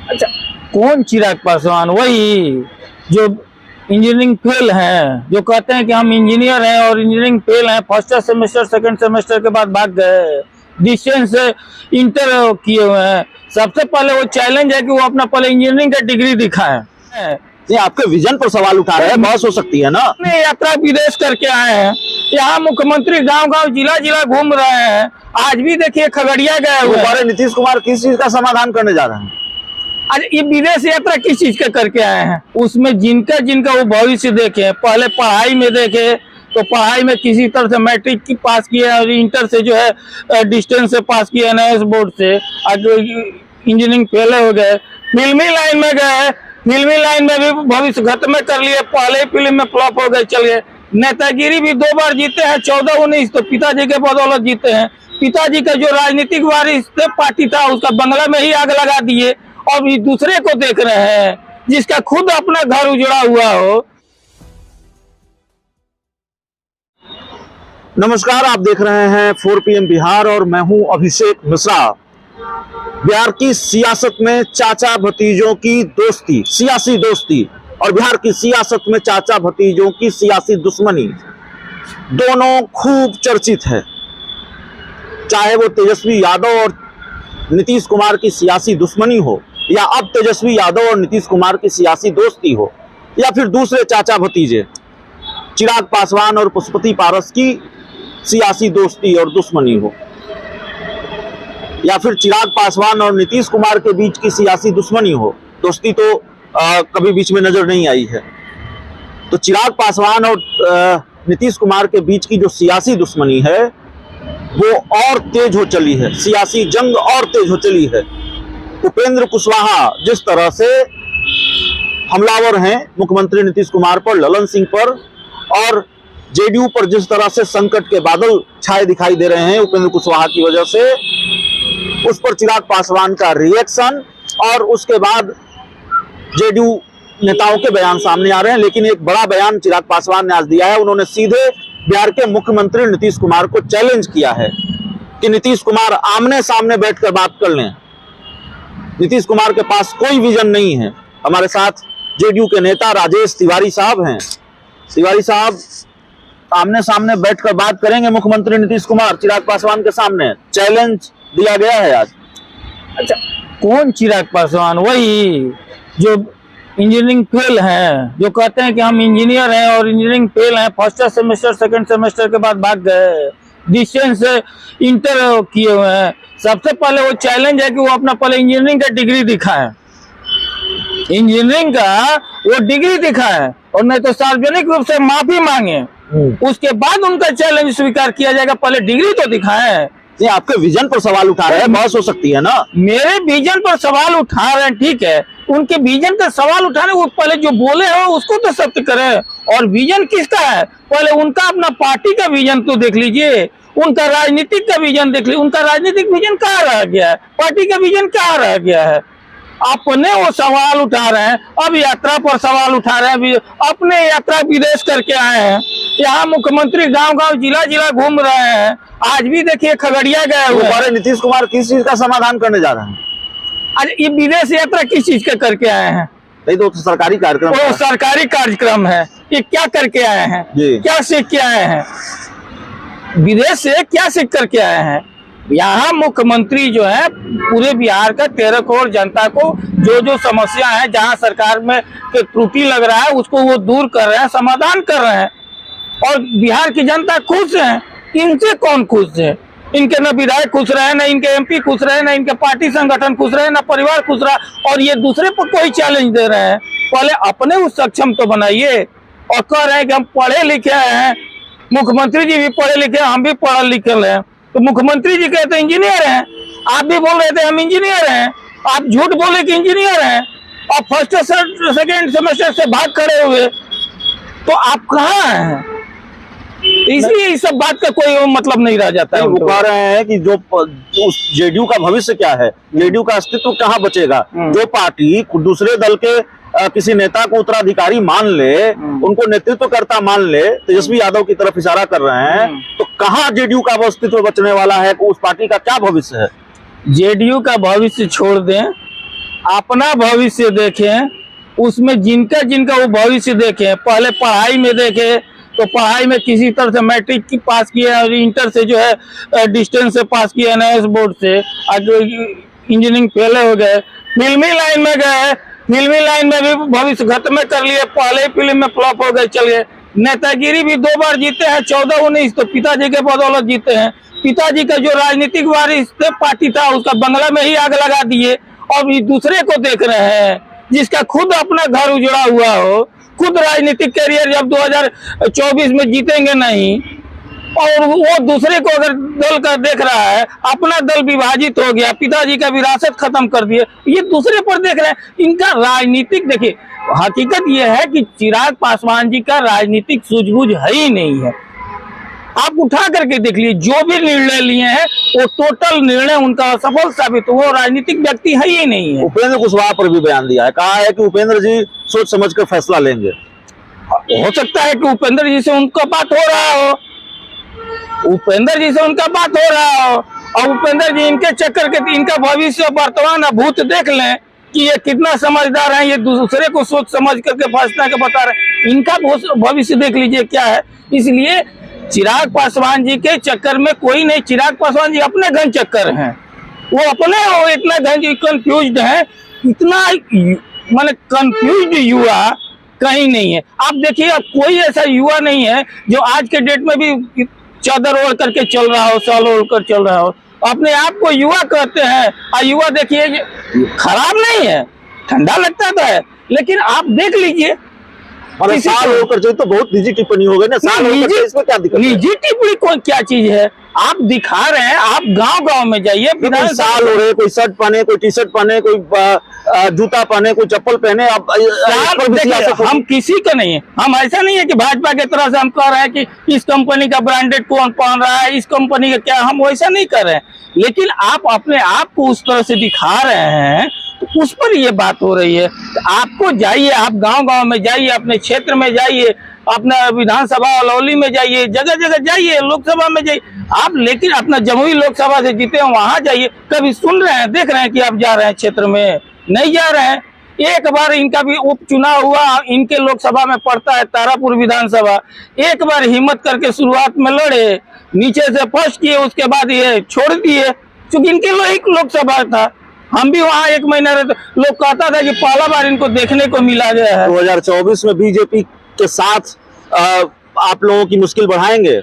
अच्छा, कौन चिराग पासवान? वही जो इंजीनियरिंग फेल हैं, जो कहते हैं कि हम इंजीनियर हैं और इंजीनियरिंग फेल हैं, फर्स्ट सेमेस्टर सेकंड सेमेस्टर के बाद भाग गए, डिस्टेंस से इंटर किए हुए हैं। सबसे पहले वो चैलेंज है कि वो अपना पहले इंजीनियरिंग का डिग्री दिखाएं। ये आपके विजन पर सवाल उठा रहे हैं, बहस हो सकती है ना। यात्रा विदेश करके आए हैं, यहाँ मुख्यमंत्री गांव-गांव जिला-जिला घूम रहे हैं। आज भी देखिए खगड़िया गए हुए हैं। नीतीश कुमार किस चीज का समाधान करने जा रहे हैं? आज ये विदेश यात्रा किस चीज का करके आए हैं? उसमें जिनका जिनका वो भविष्य देखे, पहले पढ़ाई में देखे तो पढ़ाई में किसी तरह से मैट्रिक की पास किया और इंटर से जो है डिस्टेंस से पास किया एनआईएस बोर्ड से। आज इंजीनियरिंग फेल हो गए, फिल्मी लाइन में गए, फिल्मी लाइन में भी भविष्य खत्म कर लिए, पहले फिल्म में फ्लॉप हो गए, चलिए। नेतागिरी भी 2 बार जीते हैं, 14-19 तो पिताजी के बदौलत जीते हैं। पिताजी का जो राजनीतिक वारिस थे पार्टी था, उसका बंगला में ही आग लगा दिए और दूसरे को देख रहे हैं जिसका खुद अपना घर उजड़ा हुआ हो। नमस्कार, आप देख रहे हैं 4 PM बिहार और मैं हूं अभिषेक मिश्रा। बिहार की सियासत में चाचा भतीजों की दोस्ती, सियासी दोस्ती, और बिहार की सियासत में चाचा भतीजों की सियासी दुश्मनी दोनों खूब चर्चित है। चाहे वो तेजस्वी यादव और नीतीश कुमार की सियासी दुश्मनी हो, या अब तेजस्वी यादव और नीतीश कुमार की सियासी दोस्ती हो, या फिर दूसरे चाचा भतीजे चिराग पासवान और पशुपति पारस की सियासी दोस्ती और दुश्मनी हो, या फिर चिराग पासवान और नीतीश कुमार के बीच की सियासी दुश्मनी हो। दोस्ती तो कभी बीच में नजर नहीं आई है। तो चिराग पासवान और नीतीश कुमार के बीच की जो सियासी दुश्मनी है वो और तेज हो चली है, सियासी जंग और तेज हो चली है। उपेंद्र कुशवाहा जिस तरह से हमलावर हैं मुख्यमंत्री नीतीश कुमार पर, ललन सिंह पर, और जेडीयू पर जिस तरह से संकट के बादल छाए दिखाई दे रहे हैं उपेंद्र कुशवाहा की वजह से, उस पर चिराग पासवान का रिएक्शन और उसके बाद जेडीयू नेताओं के बयान सामने आ रहे हैं। लेकिन एक बड़ा बयान चिराग पासवान ने आज दिया है। उन्होंने सीधे बिहार के मुख्यमंत्री नीतीश कुमार को चैलेंज किया है कि नीतीश कुमार आमने सामने बैठकर बात कर लें। नीतीश कुमार के पास कोई विजन नहीं है। हमारे साथ जेडीयू के नेता राजेश तिवारी साहब हैं। तिवारी साहब, आमने सामने बैठकर बात करेंगे मुख्यमंत्री नीतीश कुमार चिराग पासवान के सामने? चैलेंज दिया गया है आज। अच्छा, कौन चिराग पासवान? वही जो इंजीनियरिंग फेल हैं, जो कहते हैं कि हम इंजीनियर हैं और इंजीनियरिंग फेल हैं, फर्स्ट सेमेस्टर सेकंड सेमेस्टर के बाद भाग गए, डिस्टेंस से इंटर किए हुए हैं। सबसे पहले वो चैलेंज है कि वो अपना पहले इंजीनियरिंग का डिग्री दिखाएं, इंजीनियरिंग का वो डिग्री दिखाएं, और नहीं तो सार्वजनिक रूप से माफी मांगे, उसके बाद उनका चैलेंज स्वीकार किया जाएगा। पहले डिग्री तो दिखाएं। ये आपके विजन पर सवाल उठा रहे हैं, बहस हो सकती है ना। मेरे विजन पर सवाल उठा रहे हैं, ठीक है, उनके विजन का सवाल उठाने, वो पहले जो बोले हो उसको तो सत्य करें। और विजन किसका है? पहले उनका अपना पार्टी का विजन तो देख लीजिए, उनका राजनीतिक का विजन देख लीजिए। उनका राजनीतिक विजन कहाँ रह गया है? पार्टी का विजन कहाँ रह गया है? अपने वो सवाल उठा रहे हैं, अब यात्रा पर सवाल उठा रहे हैं। अपने यात्रा विदेश करके आए हैं, यहाँ मुख्यमंत्री गांव-गांव जिला-जिला घूम रहे हैं। आज भी देखिए खगड़िया गए हुए हैं। नीतीश कुमार किस चीज का समाधान करने जा रहे हैं? आज ये विदेश यात्रा किस चीज का करके आए हैं? नहीं तो सरकारी कार्यक्रम, वो सरकारी कार्यक्रम है। ये क्या करके आए हैं? क्या सीख के आए हैं? विदेश से क्या सीख करके आए हैं? यहाँ मुख्यमंत्री जो है पूरे बिहार का 13 करोड़ जनता को जो जो समस्या है, जहाँ सरकार में त्रुटि लग रहा है, उसको वो दूर कर रहे हैं, समाधान कर रहे हैं। और बिहार की जनता खुश है। इनसे कौन खुश है? इनके न विधायक खुश रहे, न इनके एमपी खुश रहे, न इनके पार्टी संगठन खुश रहे, न परिवार खुश रहा, और ये दूसरे पर कोई चैलेंज दे रहे हैं। पहले अपने उस सक्षम तो बनाइए। और कह रहे हैं कि हम पढ़े लिखे हैं, मुख्यमंत्री जी भी पढ़े लिखे हैं, हम भी पढ़े लिखे हैं। तो मुख्यमंत्री जी कहते इंजीनियर हैं, आप भी बोल रहे थे हम इंजीनियर हैं, आप झूठ बोले कि इंजीनियर हैं, और फर्स्ट सेकंड सेमेस्टर से भाग खड़े हुए, तो आप कहाँ हैं? इसलिए इस सब बात का कोई मतलब नहीं रह जाता है। वो कह रहे हैं कि जो उस जेडीयू का भविष्य क्या है, जेडीयू का अस्तित्व कहाँ बचेगा? जो पार्टी दूसरे दल के किसी नेता को उत्तराधिकारी मान ले, उनको नेतृत्वकर्ता मान ले, तेजस्वी यादव की तरफ इशारा कर रहे हैं, तो कहाँ जेडीयू का अस्तित्व बचने वाला है? उस पार्टी का क्या भविष्य है? जेडीयू का भविष्य छोड़ दें, अपना भविष्य देखें, उसमें जिनका जिनका वो भविष्य देखें। पहले पढ़ाई में देखे तो पढ़ाई में किसी तरह से मैट्रिक की पास किए और इंटर से जो है डिस्टेंस से पास किया NIS बोर्ड से, आज इंजीनियरिंग फेल हो गए। फिल्मी लाइन में गए, फिल्मी लाइन में भी भविष्य खत्म कर लिए, पहले ही फिल्म में फ्लॉप हो गए, चल गए। नेतागिरी भी 2 बार जीते हैं, 14-19 तो पिताजी के बदौलत जीते हैं। पिताजी का जो राजनीतिक वारिस थे पार्टी था, उसका बंगला में ही आग लगा दिए और ये दूसरे को देख रहे हैं, जिसका खुद अपना घर उजड़ा हुआ हो, खुद राजनीतिक कैरियर जब 2024 में जीतेंगे नहीं, और वो दूसरे को अगर दल का देख रहा है, अपना दल विभाजित हो गया, पिताजी का विरासत खत्म कर दिए, ये दूसरे पर देख रहे हैं। इनका राजनीतिक, देखिए हकीकत ये है कि चिराग पासवान जी का राजनीतिक सूझबूझ है ही नहीं है। आप उठा करके देख लीजिए, जो भी निर्णय लिए हैं वो टोटल निर्णय उनका असफल साबित हुआ, राजनीतिक व्यक्ति है ही नहीं है। उपेंद्र कुशवाहा पर भी बयान दिया है, कहा है कि उपेंद्र जी सोच समझ कर फैसला लेंगे। हो सकता है कि उपेंद्र जी से उनका बात हो रहा हो, उपेंद्र जी से उनका बात हो रहा हो, और उपेंद्र जी इनके चक्कर के, इनका भविष्य वर्तमान भूत देख लें कि ये कितना समझदार है, ये दूसरे को सोच समझ करके फैसला के बता रहे। इनका भविष्य देख लीजिए क्या है। इसलिए चिराग पासवान जी के चक्कर में कोई नहीं, चिराग पासवान जी अपने घन चक्कर हैं, वो अपने वो इतना घन कंफ्यूज्ड है, इतना माने कंफ्यूज्ड युवा कहीं नहीं है। आप देखिए, अब कोई ऐसा युवा नहीं है जो आज के डेट में भी चादर ओढ़ करके चल रहा हो, शॉल ओढ़ कर चल रहा हो। अपने आप को युवा कहते हैं, और युवा देखिए खराब नहीं है, ठंडा लगता है, लेकिन आप देख लीजिए साल होकर जो तो बहुत निजी टिप्पणी हो गई ना, साल होकर इसमें क्या दिक्कत है? निजी टिप्पणी कौन क्या चीज है? आप दिखा रहे हैं, आप गांव-गांव में जाइए, कोई साल ओढ़े, कोई शर्ट पहने, कोई टी शर्ट पहने, कोई जूता पहने, कोई चप्पल पहने। हम किसी का नहीं है, हम ऐसा नहीं है कि भाजपा की तरह से हम कह रहे हैं कि इस कंपनी का ब्रांडेड कौन पहन रहा है, इस कंपनी का क्या, हम वैसा नहीं कर रहे हैं। लेकिन आप अपने आप को उस तरह से दिखा रहे हैं तो उस पर ये बात हो रही है। तो आपको जाइए, आप गांव-गांव में जाइए, अपने क्षेत्र में जाइए, अपना विधानसभा अलौली में जाइए, जगह जगह जाइए, लोकसभा में जाइए आप, लेकिन अपना जमुई लोकसभा से जीते हैं वहां जाइए। कभी सुन रहे हैं, देख रहे हैं कि आप जा रहे हैं क्षेत्र में? नहीं जा रहे हैं। एक बार इनका भी उपचुनाव हुआ, इनके लोकसभा में पड़ता है तारापुर विधानसभा, एक बार हिम्मत करके शुरुआत में लड़े, नीचे से फर्स्ट किए, उसके बाद ये छोड़ दिए, क्योंकि इनके लोकसभा था। हम भी वहाँ 1 महीना रहते, लोग कहता था कि पहला बार इनको देखने को मिला गया है। 2024 में बीजेपी के साथ आप लोगों की मुश्किल बढ़ाएंगे?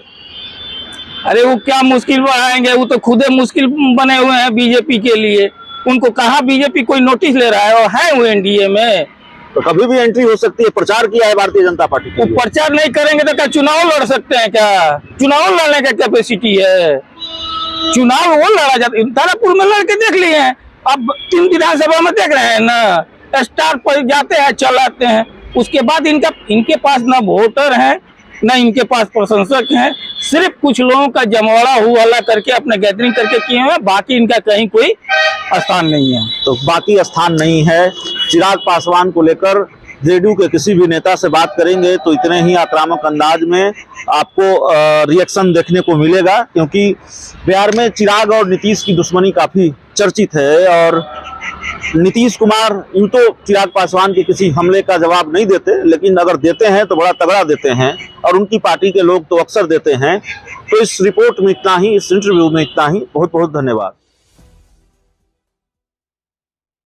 अरे वो क्या मुश्किल बढ़ाएंगे, वो तो खुदे मुश्किल बने हुए हैं बीजेपी के लिए। उनको कहाँ बीजेपी कोई नोटिस ले रहा है, और है वो एनडीए में, तो कभी भी एंट्री हो सकती है। प्रचार किया है भारतीय जनता पार्टी के लिए। प्रचार नहीं करेंगे तो क्या चुनाव लड़ सकते हैं? क्या चुनाव लड़ने का कैपेसिटी है? चुनाव वो लड़ा जाता है, तारापुर में लड़के देख लिए हैं, अब 3 विधानसभा में देख रहे हैं ना, स्टार पर जाते हैं, चलाते हैं। उसके बाद इनके पास ना वोटर हैं, ना इनके पास प्रशंसक हैं, सिर्फ कुछ लोगों का जमवाड़ा हुआ करके अपने गैदरिंग करके किए हुए, बाकी इनका कहीं कोई स्थान नहीं है। तो बाकी स्थान नहीं है। चिराग पासवान को लेकर जेडीयू के किसी भी नेता से बात करेंगे तो इतने ही आक्रामक अंदाज में आपको रिएक्शन देखने को मिलेगा, क्योंकि बिहार में चिराग और नीतीश की दुश्मनी काफी चर्चित है। और नीतीश कुमार यूं तो चिराग पासवान के किसी हमले का जवाब नहीं देते, लेकिन अगर देते हैं तो बड़ा तगड़ा देते हैं, और उनकी पार्टी के लोग तो अक्सर देते हैं। तो इस रिपोर्ट में इतना ही, इस इंटरव्यू में इतना ही। बहुत बहुत धन्यवाद।